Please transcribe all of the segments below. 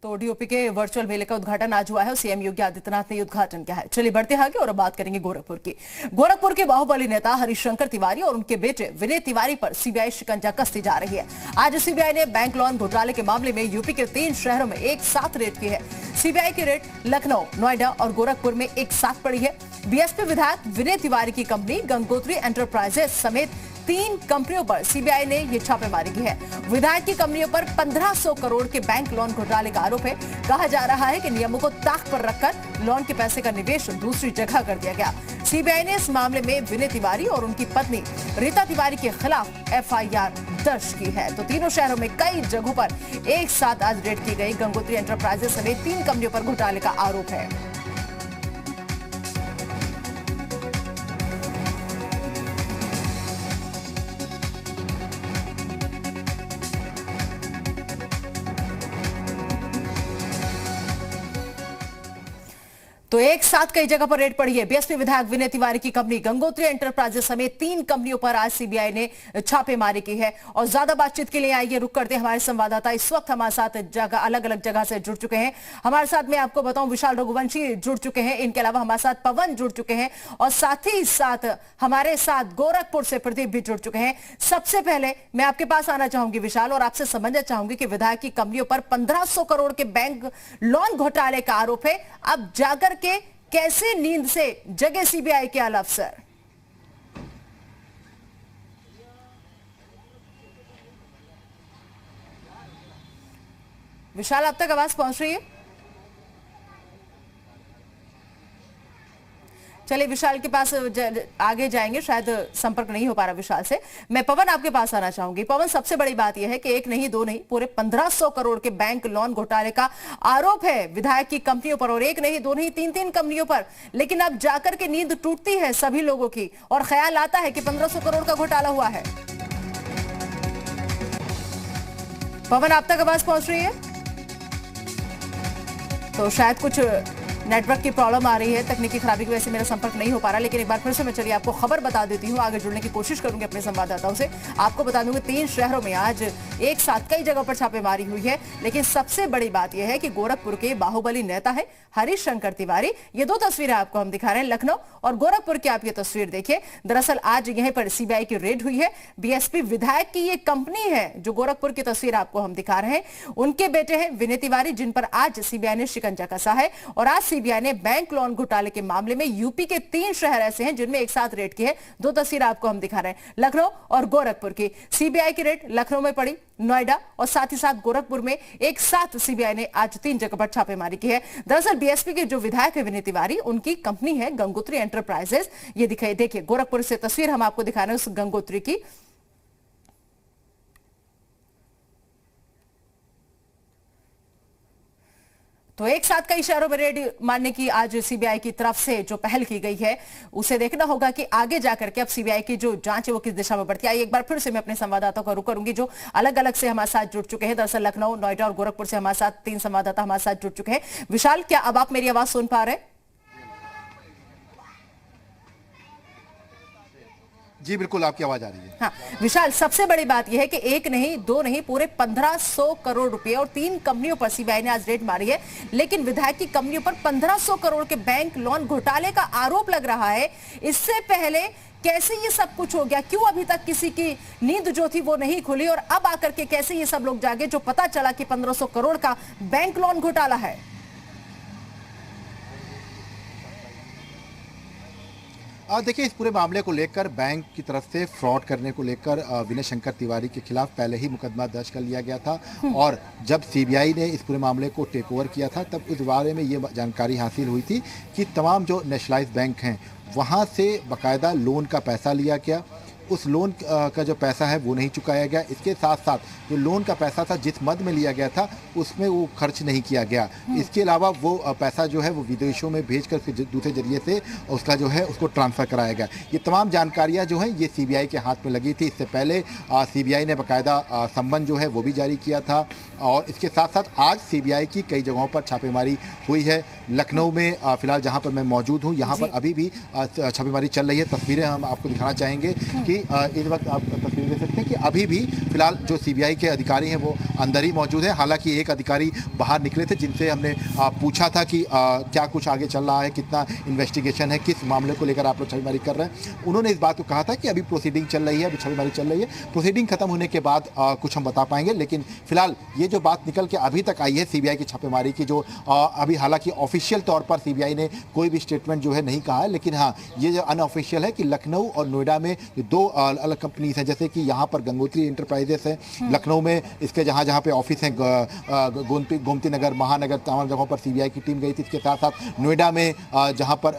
तो डीओपी के वर्चुअल मेले का उद्घाटन आज हुआ है और सीएम योगी आदित्यनाथ ने उद्घाटन किया है। चलिए बढ़ते हैं आगे और अब बात करेंगे गोरखपुर की। गोरखपुर के बाहुबली नेता हरिशंकर तिवारी और उनके बेटे विनय तिवारी पर सीबीआई शिकंजा कसती जा रही है। आज सीबीआई ने बैंक लोन घोटाले के मामले में यूपी के 3 शहरों में एक साथ रेड की है। सीबीआई की रेड लखनऊ, नोएडा और गोरखपुर में एक साथ पड़ी है। बीएसपी विधायक विनय तिवारी की कंपनी गंगोत्री एंटरप्राइजेस समेत 3 कंपनियों पर सीबीआई ने ये छापेमारी की है। विधायक की कंपनियों पर 1500 करोड़ के बैंक लोन घोटाले का आरोप है। कहा जा रहा है कि नियमों को ताक पर रखकर लोन के पैसे का निवेश दूसरी जगह कर दिया गया। सीबीआई ने इस मामले में विनय तिवारी और उनकी पत्नी रीता तिवारी के खिलाफ एफआईआर दर्ज की है। तो तीनों शहरों में कई जगहों पर एक साथ आज रेड की गई। गंगोत्री एंटरप्राइजेस समेत 3 कंपनियों पर घोटाले का आरोप है। तो एक साथ कई जगह पर रेड पड़ी है। बीएसपी विधायक विनय तिवारी की कंपनी गंगोत्री एंटरप्राइजेस समेत 3 कंपनियों पर आज सीबीआई ने छापेमारी की है। और ज्यादा बातचीत के लिए आइए रुक करते हैं हमारे संवाददाता इस वक्त हमारे साथ अलग अलग जगह से जुड़ चुके हैं। हमारे साथ मैं आपको बताऊं विशाल रघुवंशी जुड़ चुके हैं, इनके अलावा हमारे साथ पवन जुड़ चुके हैं और साथ ही साथ हमारे साथ गोरखपुर से प्रदीप भी जुड़ चुके हैं। सबसे पहले मैं आपके पास आना चाहूंगी विशाल और आपसे समझना चाहूंगी कि विधायक की कंपनियों पर 1500 करोड़ के बैंक लोन घोटाले का आरोप है। अब जाकर के कैसे नींद से जगे सीबीआई के आला अफसर? विशाल, अब तक आवाज पहुंच रही है? चलिए विशाल के पास आगे जाएंगे, शायद संपर्क नहीं हो पा रहा विशाल से। मैं पवन आपके पास आना चाहूंगी। पवन, सबसे बड़ी बात यह है कि एक नहीं दो नहीं पूरे 1500 करोड़ के बैंक लोन घोटाले का आरोप है विधायक की कंपनियों पर, और एक नहीं दो नहीं 3 कंपनियों पर। लेकिन अब जाकर के नींद टूटती है सभी लोगों की और ख्याल आता है कि 1500 करोड़ का घोटाला हुआ है। पवन, आप तक आवाज पहुंच रही है? तो शायद कुछ नेटवर्क की प्रॉब्लम आ रही है, तकनीकी खराबी की वजह से मेरा संपर्क नहीं हो पा रहा। लेकिन एक बार फिर से मैं चलिए आपको खबर बता देती हूँ, आगे जुड़ने की कोशिश करूंगी अपने संवाददाताओं से। आपको बता दूंगी 3 शहरों में आज एक साथ कई जगहों पर छापेमारी हुई है। लेकिन सबसे बड़ी बात यह है कि गोरखपुर के बाहुबली नेता है हरिशंकर तिवारी। ये 2 तस्वीरें आपको हम दिखा रहे हैं, लखनऊ और गोरखपुर की। आप ये तस्वीर देखिए। दरअसल आज यहीं पर सीबीआई की रेड हुई है। बीएसपी विधायक की ये कंपनी है जो गोरखपुर की तस्वीर आपको हम दिखा रहे हैं। उनके बेटे हैं विनय तिवारी, जिन पर आज सीबीआई ने शिकंजा कसा है। और आज सीबीआई ने बैंक लोन घोटाले के मामले में यूपी के 3 शहर ऐसे हैं जिनमें एक साथ रेड की है। 2 तस्वीर आपको हम दिखा रहे हैं, लखनऊ और गोरखपुर की। सीबीआई की रेड लखनऊ में पड़ी, नोएडा और साथ ही साथ गोरखपुर में एक साथ सीबीआई ने आज 3 जगह पर छापेमारी की है। दरअसल बीएसपी के जो विधायक है विनय तिवारी, उनकी कंपनी है गंगोत्री एंटरप्राइजेस। ये दिखाई, देखिए गोरखपुर से तस्वीर हम आपको दिखा रहे हैं उस गंगोत्री की। तो एक साथ कई शहरों में रेड मारने की आज सीबीआई की तरफ से जो पहल की गई है, उसे देखना होगा कि आगे जाकर के अब सीबीआई की जो जांच है वो किस दिशा में बढ़ती है। एक बार फिर से मैं अपने संवाददाताओं का रुख करूंगी जो अलग अलग से हमारे साथ जुड़ चुके हैं। दरअसल लखनऊ, नोएडा और गोरखपुर से हमारे साथ 3 संवाददाता हमारे साथ जुड़ चुके हैं। विशाल, क्या अब आप मेरी आवाज सुन पा रहे हैं? जी बिल्कुल, आपकी आवाज आ रही है। हाँ विशाल, सबसे बड़ी बात यह है कि एक नहीं दो नहीं पूरे 1500 करोड़ रुपए और 3 कंपनियों पर सीबीआई ने आज रेड मारी है। लेकिन विधायक की कंपनियों पर 1500 करोड़ के बैंक लोन घोटाले का आरोप लग रहा है। इससे पहले कैसे ये सब कुछ हो गया? क्यों अभी तक किसी की नींद जो थी वो नहीं खुली और अब आकर के कैसे ये सब लोग जागे जो पता चला कि 1500 करोड़ का बैंक लोन घोटाला है? देखिए, इस पूरे मामले को लेकर बैंक की तरफ से फ्रॉड करने को लेकर विनय शंकर तिवारी के खिलाफ पहले ही मुकदमा दर्ज कर लिया गया था। और जब सीबीआई ने इस पूरे मामले को टेक ओवर किया था तब उस बारे में ये जानकारी हासिल हुई थी कि तमाम जो नेशनलाइज बैंक हैं वहाँ से बाकायदा लोन का पैसा लिया गया। उस लोन का जो पैसा है वो नहीं चुकाया गया। इसके साथ साथ जो लोन का पैसा था जिस मद में लिया गया था उसमें वो खर्च नहीं किया गया। इसके अलावा वो पैसा जो है वो विदेशों में भेज कर दूसरे जरिए से उसका जो है उसको ट्रांसफ़र कराया गया। ये तमाम जानकारियाँ जो हैं ये सीबीआई के हाथ में लगी थी। इससे पहले सीबीआई ने बाकायदा सम्मन जो है वो भी जारी किया था। और इसके साथ साथ आज सीबीआई की कई जगहों पर छापेमारी हुई है। लखनऊ में फिलहाल जहाँ पर मैं मौजूद हूँ यहाँ पर अभी भी छापेमारी चल रही है। तस्वीरें हम आपको दिखाना चाहेंगे कि इस वक्त आप तस्वीर देख सकते हैं कि अभी भी फिलहाल जो सीबीआई के अधिकारी हैं वो अंदर ही मौजूद है। हालांकि एक अधिकारी बाहर निकले थे जिनसे हमने पूछा था कि क्या कुछ आगे चल रहा है, कितना इन्वेस्टिगेशन है, किस मामले को लेकर आप लोग छापेमारी कर रहे हैं। उन्होंने इस बात को कहा था कि अभी प्रोसीडिंग चल रही है, अभी छापेमारी चल रही है, प्रोसीडिंग खत्म होने के बाद कुछ हम बता पाएंगे। लेकिन फिलहाल ये जो बात निकल के अभी तक आई है सीबीआई की छापेमारी की, जो अभी हालांकि ऑफिशियल तौर पर सीबीआई ने कोई भी स्टेटमेंट जो है नहीं कहा है, लेकिन हाँ ये जो अनऑफिशियल है कि लखनऊ और नोएडा में दो अलग कंपनीज हैं। जैसे कि यहाँ पर गंगोत्री इंटरप्राइजेस है, लखनऊ में इसके जहाँ जहाँ पे ऑफिस हैं गोमती नगर, महानगर, तमाम जगहों पर सीबीआई की टीम गई थी। इसके साथ साथ नोएडा में जहाँ पर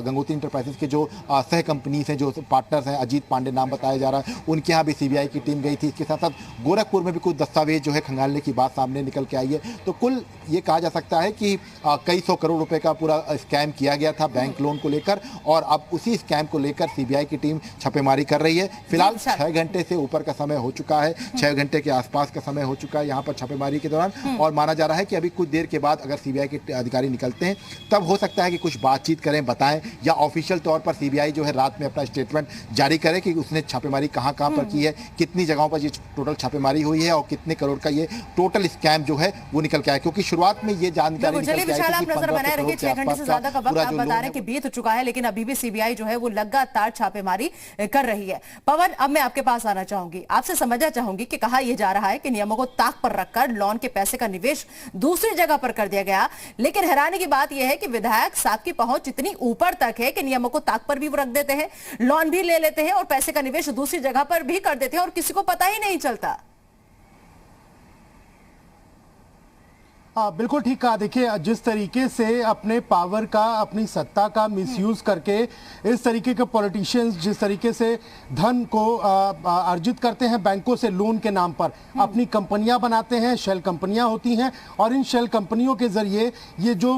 गंगोत्री इंटरप्राइजेस के जो सह कंपनीज हैं, जो पार्टनर्स हैं, अजीत पांडे नाम बताया जा रहा है, उनके यहाँ भी सीबीआई की टीम गई थी। इसके साथ साथ गोरखपुर में भी कुछ दस्तावेज जो है खंगालने की बात सामने निकल के आई है। तो कुल ये कहा जा सकता है कि कई सौ करोड़ रुपए का पूरा स्कैम किया गया था बैंक लोन को लेकर, और अब उसी स्कैम को लेकर सीबीआई की टीम छापेमारी कर रही है। फिलहाल 6 घंटे से ऊपर का समय हो चुका है, 6 घंटे के आसपास का समय हो चुका है यहाँ पर छापेमारी के दौरान, और माना जा रहा है कि अभी कुछ देर के बाद अगर सीबीआई के अधिकारी निकलते हैं तब हो सकता है कि कुछ बातचीत करें, बताएं, या ऑफिशियल तौर पर सीबीआई जो है रात में अपना स्टेटमेंट जारी करे कि उसने छापेमारी कहां पर की है, कितनी जगहों पर ये टोटल छापेमारी हुई है, और कितने करोड़ का ये टोटल स्कैम जो है वो निकल के आया। क्योंकि शुरुआत में ये जानकारी नजर बनाए रखिए, 6 घंटे से ज्यादा का वक्त आप बता रहे हैं कि बीत चुका है, लेकिन अभी भी सीबीआई जो है वो लगातार छापेमारी कर रही है। पवन, अब मैं आपके पास आना चाहूंगी, आपसे समझना चाहूंगी कि कहा यह जा रहा है कि नियमों को ताक पर रखकर लोन के पैसे का निवेश दूसरी जगह पर कर दिया गया, लेकिन हैरानी की बात यह है कि विधायक साहब की पहुंच इतनी ऊपर तक है कि नियमों को ताक पर भी रख देते हैं, लोन भी ले लेते हैं और पैसे का निवेश दूसरी जगह पर भी कर देते हैं और किसी को पता ही नहीं चलता। बिल्कुल ठीक कहा। देखिए, जिस तरीके से अपने पावर का, अपनी सत्ता का मिसयूज करके इस तरीके के पॉलिटिशियंस जिस तरीके से धन को अर्जित करते हैं बैंकों से लोन के नाम पर, अपनी कंपनियां बनाते हैं, शेल कंपनियां होती हैं, और इन शेल कंपनियों के जरिए ये जो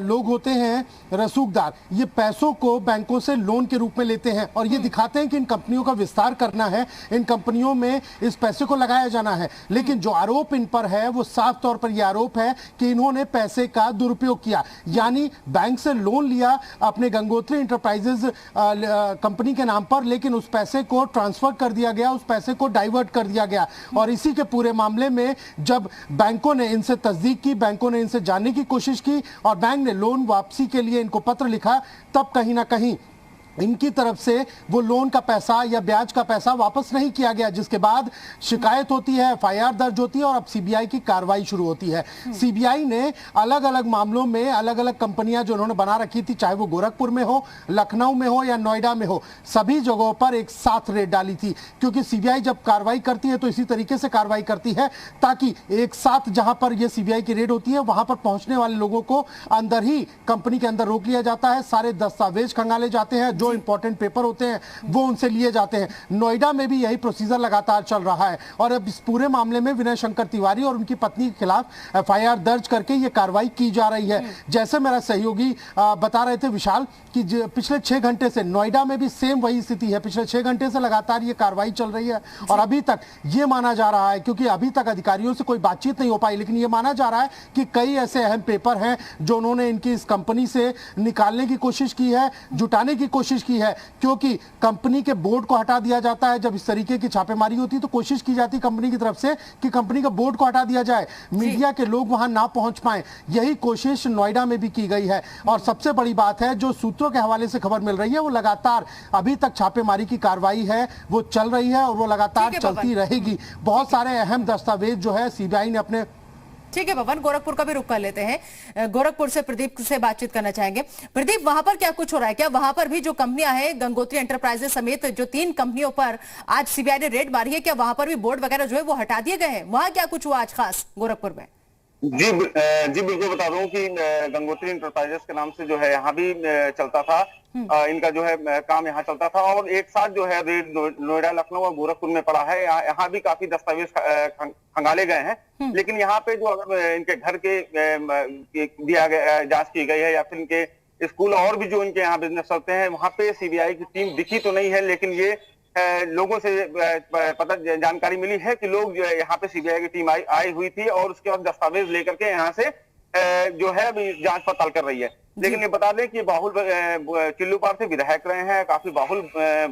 लोग होते हैं रसूखदार, ये पैसों को बैंकों से लोन के रूप में लेते हैं और ये दिखाते हैं कि इन कंपनियों का विस्तार करना है, इन कंपनियों में इस पैसे को लगाया जाना है। लेकिन जो आरोप इन पर है वो साफ तौर पर यह आरोप है कि इन्होंने पैसे का दुरुपयोग किया, यानी बैंक से लोन लिया अपने गंगोत्री इंटरप्राइजेज कंपनी के नाम पर, लेकिन उस पैसे को ट्रांसफर कर दिया गया, उस पैसे को डाइवर्ट कर दिया गया। और इसी के पूरे मामले में जब बैंकों ने इनसे तस्दीक की, बैंकों ने इनसे जानने की कोशिश की और बैंक ने लोन वापसी के लिए इनको पत्र लिखा, तब कहीं ना कहीं इनकी तरफ से वो लोन का पैसा या ब्याज का पैसा वापस नहीं किया गया, जिसके बाद शिकायत होती है, एफआईआर दर्ज होती है और अब सीबीआई की कार्रवाई शुरू होती है। सीबीआई ने अलग अलग मामलों में अलग अलग कंपनियां जो उन्होंने बना रखी थी, चाहे वो गोरखपुर में हो, लखनऊ में हो या नोएडा में हो, सभी जगहों पर एक साथ रेड डाली थी। क्योंकि सीबीआई जब कार्रवाई करती है तो इसी तरीके से कार्रवाई करती है ताकि एक साथ जहां पर यह सीबीआई की रेड होती है वहां पर पहुंचने वाले लोगों को अंदर ही कंपनी के अंदर रोक लिया जाता है, सारे दस्तावेज खंगाले जाते हैं, जो इंपॉर्टेंट पेपर होते हैं वो उनसे लिए जाते हैं। नोएडा में भी यही प्रोसीजर लगातार चल रहा है और अब इस पूरे मामले में विनय शंकर तिवारी और उनकी पत्नी के खिलाफ एफआईआर दर्ज करके ये कार्रवाई की जा रही है। जैसे मेरा सहयोगी बता रहे थे विशाल कि पिछले 6 घंटे से नोएडा में भी सेम वही स्थिति है, पिछले 6 घंटे से लगातार ये कार्रवाई चल रही है और अभी तक ये माना जा रहा है, क्योंकि अभी तक अधिकारियों से कोई बातचीत नहीं हो पाई, लेकिन ये माना जा रहा है कि कई ऐसे अहम पेपर हैं जो उन्होंने इनकी इस कंपनी से निकालने की कोशिश की है, जुटाने की कोशिश की है। क्योंकि कंपनी के बोर्ड को हटा दिया जाता है, जब इस तरीके की छापेमारी होती है तो कोशिश की जाती है कंपनी की तरफ से कि कंपनी का बोर्ड को हटा दिया जाए, मीडिया के लोग वहां ना पहुंच पाए। यही कोशिश नोएडा में भी की गई है और सबसे बड़ी बात है, जो सूत्रों के हवाले से खबर मिल रही है वो लगातार अभी तक छापेमारी की कार्रवाई है वो चल रही है और वो लगातार चलती रहेगी। बहुत सारे अहम दस्तावेज जो है सीबीआई ने अपने। ठीक है पवन, गोरखपुर का भी रुख कर लेते हैं। गोरखपुर से प्रदीप से बातचीत करना चाहेंगे। प्रदीप, वहां पर क्या कुछ हो रहा है? क्या वहां पर भी जो कंपनियां हैं, गंगोत्री एंटरप्राइजेस समेत जो 3 कंपनियों पर आज सीबीआई ने रेड मारी है, क्या वहां पर भी बोर्ड वगैरह जो है वो हटा दिए गए हैं? वहां क्या कुछ हुआ आज खास गोरखपुर में? जी बिल्कुल बता दूं कि गंगोत्री इंटरप्राइजेस के नाम से जो है यहाँ भी चलता था, इनका जो है काम यहाँ चलता था और एक साथ जो है नोएडा, लखनऊ और गोरखपुर में पड़ा है। यहाँ भी काफी दस्तावेज खंगाले गए हैं, लेकिन यहाँ पे जो अगर इनके घर के दिया गया जांच की गई है या फिर इनके स्कूल और भी जो इनके यहाँ बिजनेस चलते हैं वहां पे सीबीआई की टीम दिखी तो नहीं है, लेकिन ये लोगों से पता जानकारी मिली है कि लोग यहाँ पे सीबीआई की टीम आई हुई थी और उसके बाद दस्तावेज लेकर के यहाँ से जो है अभी जांच पड़ताल कर रही है। लेकिन ये बता दें कि बाहुल चिल्लूपार से विधायक रहे हैं, काफी बाहुल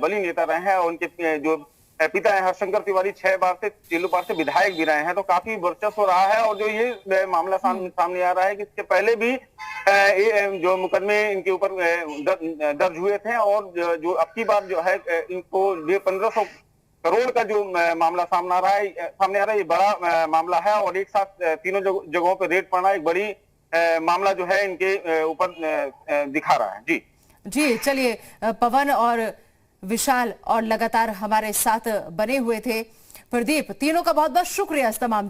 बली नेता रहे हैं और उनके जो पिता है हरशंकर तिवारी 6 बार से चिल्लूपार से विधायक भी रहे हैं, तो काफी वर्चस्व रहा है। और जो ये मामला सामने आ रहा है कि इसके पहले भी जो मुकदमे इनके ऊपर दर्ज हुए थे, और जो अब की बार जो है इनको ये 1500 करोड़ का जो मामला सामने आ रहा है, ये बड़ा मामला है। और एक साथ तीनों जगहों पर रेड पड़ना एक बड़ी मामला जो है इनके ऊपर दिखा रहा है। जी जी, चलिए पवन और विशाल और लगातार हमारे साथ बने हुए थे। प्रदीप, तीनों का बहुत बहुत शुक्रिया इस तमाम